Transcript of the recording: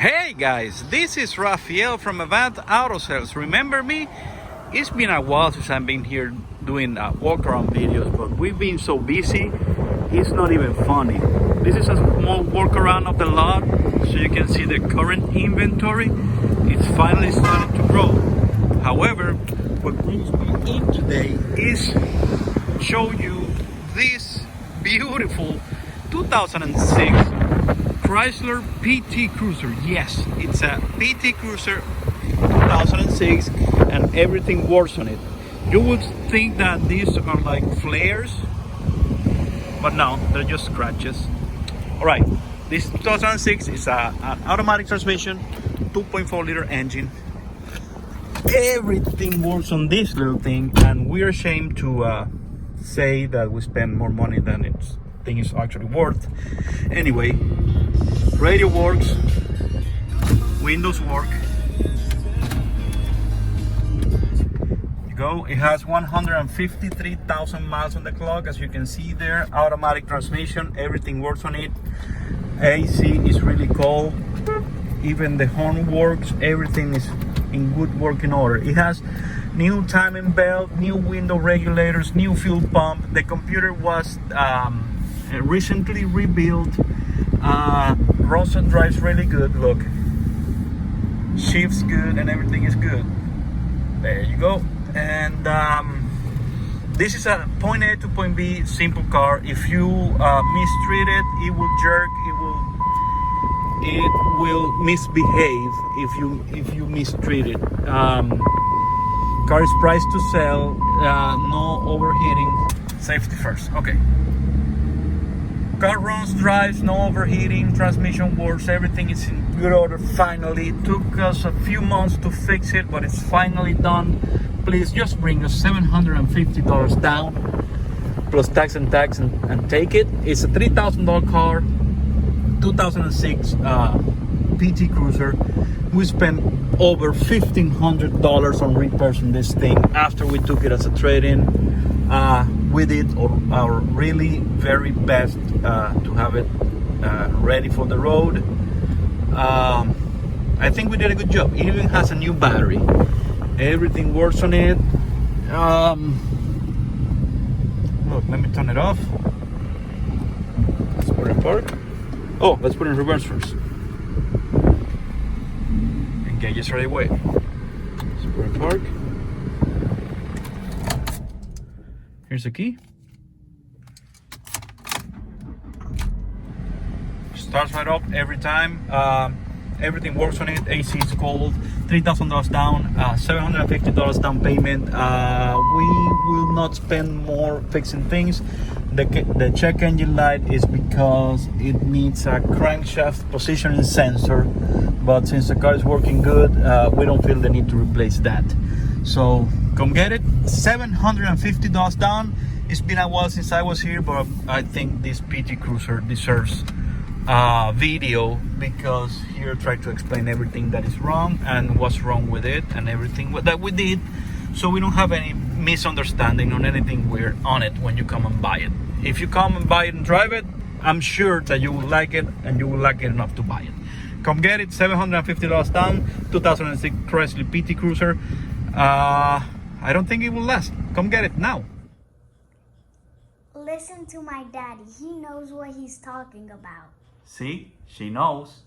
Hey guys, this is Rafael from Avant Auto Sales. Remember me? It's been a while since I've been here doing walk around videos, but we've been so busy, it's not even funny. This is a small walk around of the lot so you can see the current inventory. It's finally starting to grow. However, what brings me in today is show you this beautiful 2006 Chrysler PT Cruiser. Yes, it's a PT Cruiser 2006 and everything works on it. You would think that these are like flares, but no, they're just scratches. Alright, this 2006 is an automatic transmission, 2.4 liter engine. Everything works on this little thing, and we're ashamed to say that we spend more money than its thing is actually worth. Anyway, radio works, windows work. You go, it has 153,000 miles on the clock, as you can see there. Automatic transmission, everything works on it. AC is really cold, even the horn works, everything is in good working order. It has new timing belt, new window regulators, new fuel pump. The computer was recently rebuilt. Runs and drives really good. Look, shifts good and everything is good. There you go. And this is a point A to point B simple car. If you mistreat it, it will jerk, it will misbehave if you mistreat it. Car is priced to sell, no overheating, safety first. Okay. Car runs, drives, no overheating, transmission works, everything is in good order finally. It took us a few months to fix it, but it's finally done. Please just bring us $750 down, plus tax and take it. It's a $3,000 car, 2006 PT Cruiser. We spent over $1,500 on repairs on this thing after we took it as a trade-in. We did our really very best to have it ready for the road. I think we did a good job. It even has a new battery. Everything works on it. Look, let me turn it off. Let's put it in park. Oh, let's put it in reverse first. Engage it right away. Let's put it in park. Here's the key. Starts right up every time. Everything works on it. AC is cold. $3,000 down. $750 down payment. We will not spend more fixing things. The check engine light is because it needs a crankshaft positioning sensor. But since the car is working good, we don't feel the need to replace that. So come get it. $750 down. It's been a while since I was here, but I think this PT Cruiser deserves video, because here I try to explain everything that is wrong and what's wrong with it and everything that we did, so we don't have any misunderstanding on anything weird on it when you come and buy it. If you come and buy it and drive it, I'm sure that you will like it, and you will like it enough to buy it. Come get it. $750 down, 2006 Chrysler PT Cruiser. I don't think it will last. Come get it now. Listen to my daddy. He knows what he's talking about. See, she knows.